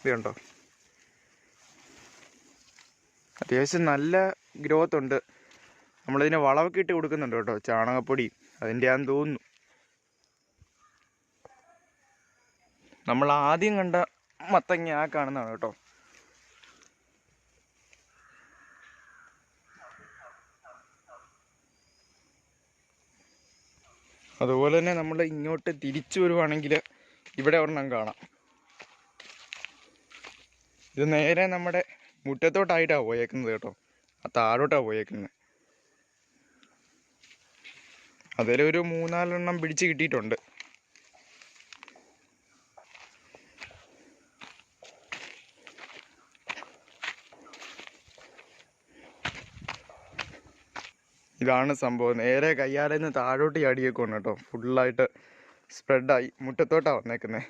ഇത് കണ്ടോ, അത്യാവശ്യം നല്ല ഗ്രോത്ത് ഉണ്ട്. നമ്മളിതിന് വളമൊക്കെ ഇട്ട് കൊടുക്കുന്നുണ്ട് കേട്ടോ, ചാണകപ്പൊടി അതിൻ്റെ ആണെന്ന് തോന്നുന്നു. നമ്മൾ ആദ്യം കണ്ട മത്തങ്ങ ആ കാണുന്നതാണ് കേട്ടോ. അതുപോലെ തന്നെ നമ്മൾ ഇങ്ങോട്ട് തിരിച്ചു വരുവാണെങ്കിൽ ഇവിടെ ഒരെണ്ണം കാണാം. ഇത് നേരെ നമ്മുടെ മുറ്റത്തോട്ടായിട്ടാണ് പോയേക്കുന്നത് കേട്ടോ, ആ താഴോട്ടാണ് പോയേക്കുന്നത്. അതിലൊരു 3-4 പിടിച്ച് കിട്ടിയിട്ടുണ്ട്. ഇതാണ് സംഭവം. നേരെ കയ്യാലെ നിന്ന് താഴോട്ട് ചാടിയേക്കുവാണ് കേട്ടോ. ഫുള്ളായിട്ട് സ്പ്രെഡായി മുറ്റത്തോട്ടാണ് വന്നേക്കുന്നത്.